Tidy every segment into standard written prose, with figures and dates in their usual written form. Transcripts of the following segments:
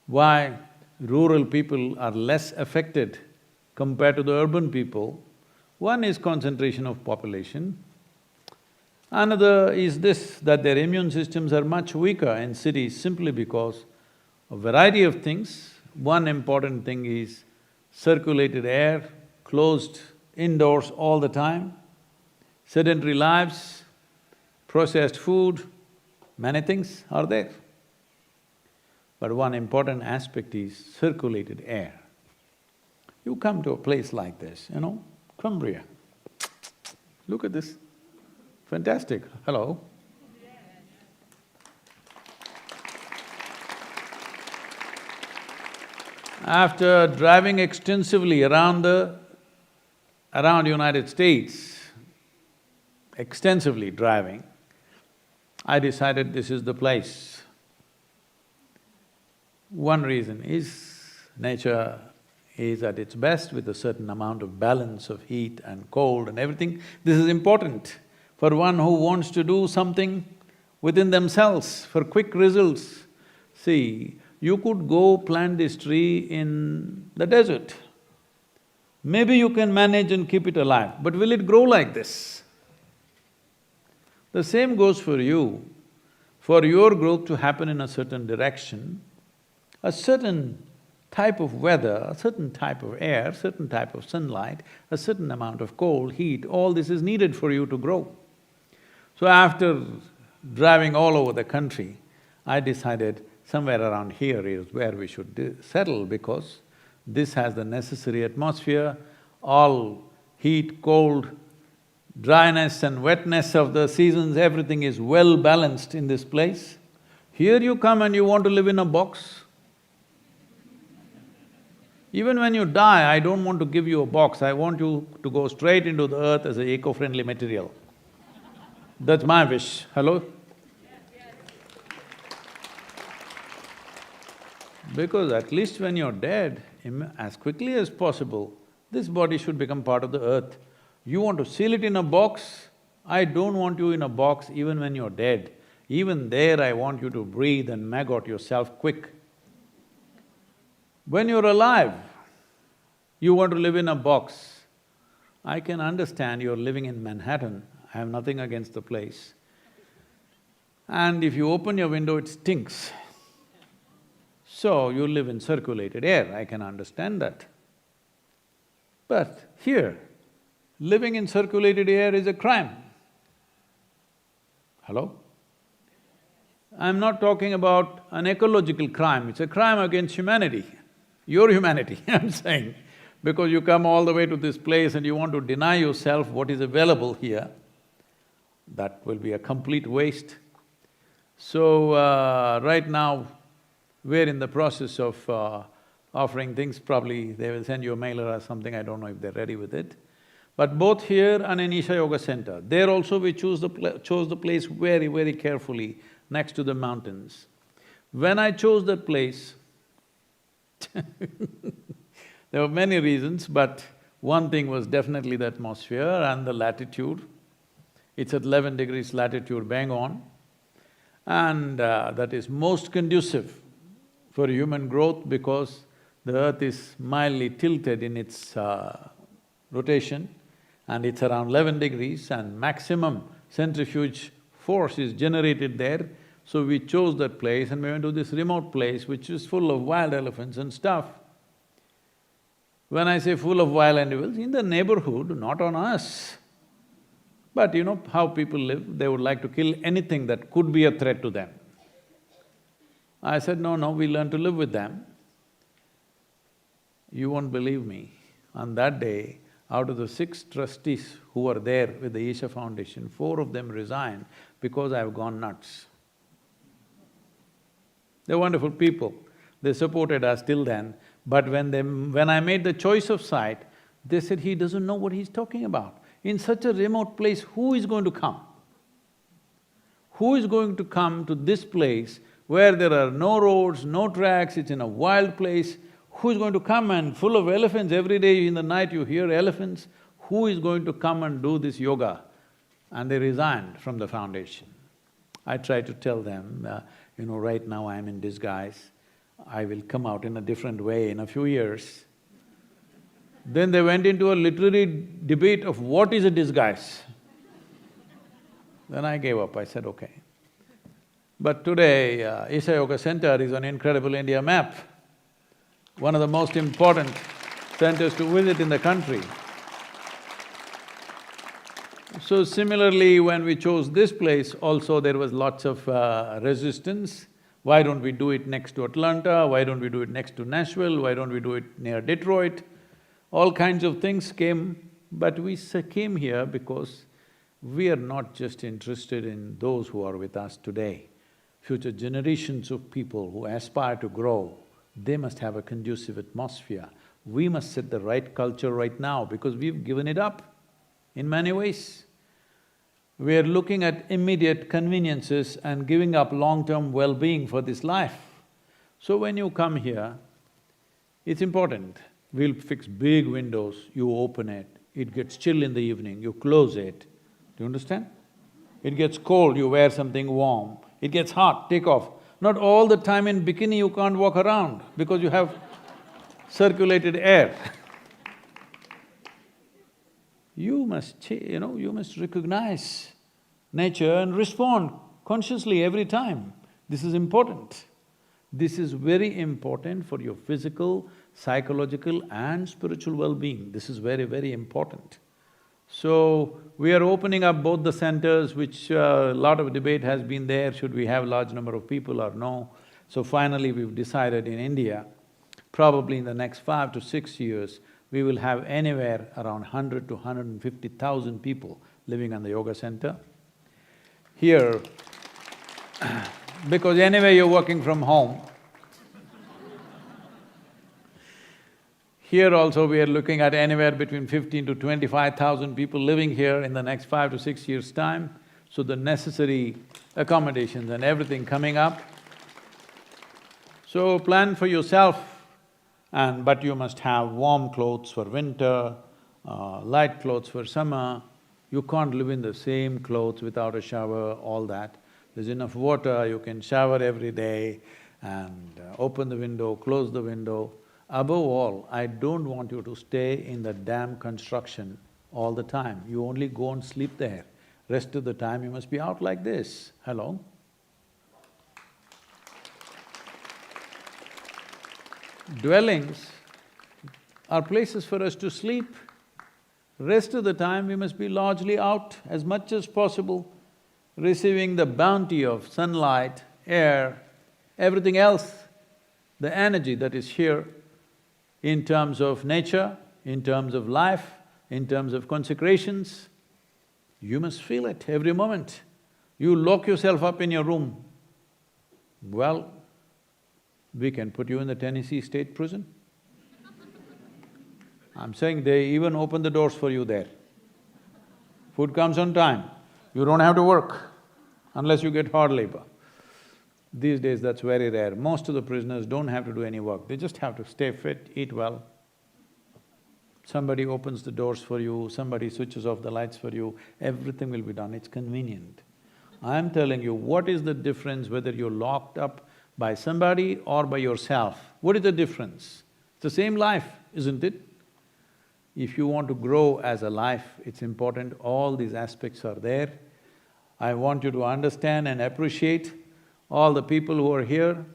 Why rural people are less affected compared to the urban people? One is concentration of population. Another is this, that their immune systems are much weaker in cities simply because a variety of things. One important thing is circulated air, closed indoors all the time, sedentary lives, processed food, many things are there. But one important aspect is circulated air. You come to a place like this, Cumbria. Look at this. Fantastic. Hello. After driving extensively around United States, extensively driving, I decided this is the place. One reason is nature is at its best with a certain amount of balance of heat and cold and everything. This is important for one who wants to do something within themselves for quick results. See, you could go plant this tree in the desert. Maybe you can manage and keep it alive, but will it grow like this? The same goes for you. For your growth to happen in a certain direction, a certain type of weather, a certain type of air, certain type of sunlight, a certain amount of cold, heat, all this is needed for you to grow. So after driving all over the country, I decided somewhere around here is where we should settle because this has the necessary atmosphere, all heat, cold, dryness and wetness of the seasons, everything is well balanced in this place. Here you come and you want to live in a box. Even when you die, I don't want to give you a box, I want you to go straight into the earth as an eco-friendly material. That's my wish. Hello? Because at least when you're dead, as quickly as possible, this body should become part of the earth. You want to seal it in a box? I don't want you in a box even when you're dead. Even there I want you to breathe and maggot yourself quick. When you're alive, you want to live in a box. I can understand you're living in Manhattan, I have nothing against the place. And if you open your window, it stinks. So you live in circulated air, I can understand that. But here, living in circulated air is a crime. Hello? I'm not talking about an ecological crime, it's a crime against humanity. Your humanity, I'm saying, because you come all the way to this place and you want to deny yourself what is available here, that will be a complete waste. So, right now, we're in the process of offering things, probably they will send you a mailer or something, I don't know if they're ready with it. But both here and in Isha Yoga Center, there also we chose the place very, very carefully next to the mountains. When I chose that place, there were many reasons, but one thing was definitely the atmosphere and the latitude. It's at 11 degrees latitude, bang on, and that is most conducive for human growth because the earth is mildly tilted in its rotation and it's around 11 degrees and maximum centrifuge force is generated there. So we chose that place and we went to this remote place which is full of wild elephants and stuff. When I say full of wild animals, in the neighborhood, not on us. But you know how people live, they would like to kill anything that could be a threat to them. I said, no, we learn to live with them. You won't believe me, on that day, out of the 6 trustees who were there with the Isha Foundation, 4 of them resigned because I've gone nuts. They're wonderful people, they supported us till then, but when I made the choice of site, they said, he doesn't know what he's talking about. In such a remote place, who is going to come? Who is going to come to this place where there are no roads, no tracks, it's in a wild place? Who is going to come and full of elephants, every day in the night you hear elephants? Who is going to come and do this yoga? And they resigned from the foundation. I tried to tell them, right now I'm in disguise. I will come out in a different way in a few years. Then they went into a literary debate of what is a disguise. Then I gave up, I said, okay. But today, Isha Yoga Center is an incredible India map, one of the most important centers to visit in the country. So similarly, when we chose this place, also there was lots of resistance. Why don't we do it next to Atlanta? Why don't we do it next to Nashville? Why don't we do it near Detroit? All kinds of things came, but we came here because we are not just interested in those who are with us today. Future generations of people who aspire to grow, they must have a conducive atmosphere. We must set the right culture right now because we've given it up in many ways. We are looking at immediate conveniences and giving up long-term well-being for this life. So when you come here, it's important. We'll fix big windows, you open it gets chill in the evening, you close it. Do you understand? It gets cold, you wear something warm. It gets hot, take off. Not all the time in bikini you can't walk around because you have circulated air. You must you must recognize nature and respond consciously every time. This is important. This is very important for your physical, psychological and spiritual well-being. This is very, very important. So, we are opening up both the centers, which a lot of debate has been there, should we have large number of people or no. So finally we've decided in India, probably in the next 5 to 6 years, we will have anywhere around 100 to 150,000 people living on the yoga center. Here, because anyway you're working from home, here also we are looking at anywhere between 15 to 25,000 people living here in the next 5 to 6 years' time. So the necessary accommodations and everything coming up. So plan for yourself, but you must have warm clothes for winter, light clothes for summer. You can't live in the same clothes without a shower, all that. There's enough water, you can shower every day and open the window, close the window. Above all, I don't want you to stay in the damn construction all the time. You only go and sleep there. Rest of the time you must be out like this. Hello? Dwellings are places for us to sleep. Rest of the time we must be largely out as much as possible, receiving the bounty of sunlight, air, everything else, the energy that is here in terms of nature, in terms of life, in terms of consecrations. You must feel it every moment. You lock yourself up in your room, well, we can put you in the Tennessee State Prison. I'm saying they even open the doors for you there. Food comes on time, you don't have to work unless you get hard labor. These days that's very rare. Most of the prisoners don't have to do any work, they just have to stay fit, eat well. Somebody opens the doors for you, somebody switches off the lights for you, everything will be done, it's convenient. I'm telling you, what is the difference whether you're locked up by somebody or by yourself? What is the difference? It's the same life, isn't it? If you want to grow as a life, it's important all these aspects are there. I want you to understand and appreciate all the people who are here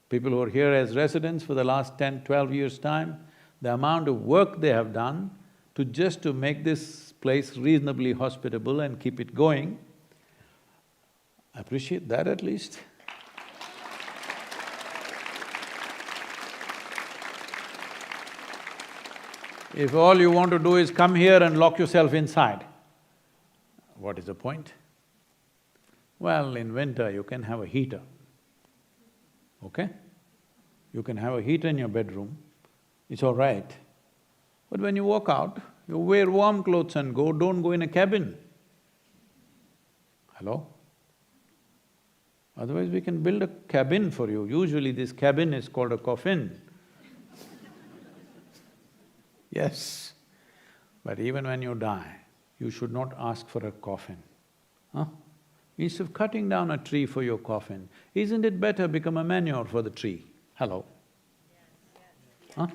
as residents for the last 10, 12 years' time, the amount of work they have done to make this place reasonably hospitable and keep it going. Appreciate that at least. If all you want to do is come here and lock yourself inside, what is the point? Well, in winter you can have a heater, okay? You can have a heater in your bedroom, it's all right. But when you walk out, you wear warm clothes and go, don't go in a cabin. Hello? Otherwise we can build a cabin for you. Usually this cabin is called a coffin. Yes, but even when you die, you should not ask for a coffin, huh? Instead of cutting down a tree for your coffin, isn't it better become a manure for the tree? Hello? Huh?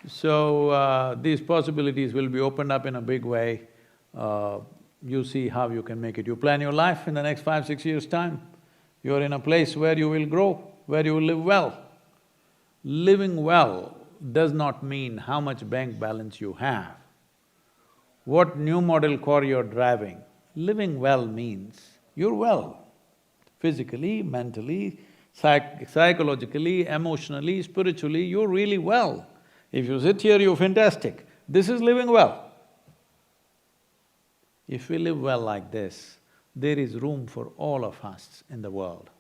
So, these possibilities will be opened up in a big way. You see how you can make it. You plan your life in the next 5, 6 years' time. You're in a place where you will grow, where you will live well. Living well does not mean how much bank balance you have, what new model car you're driving. Living well means you're well, physically, mentally, psychologically, emotionally, spiritually, you're really well. If you sit here, you're fantastic. This is living well. If we live well like this, there is room for all of us in the world.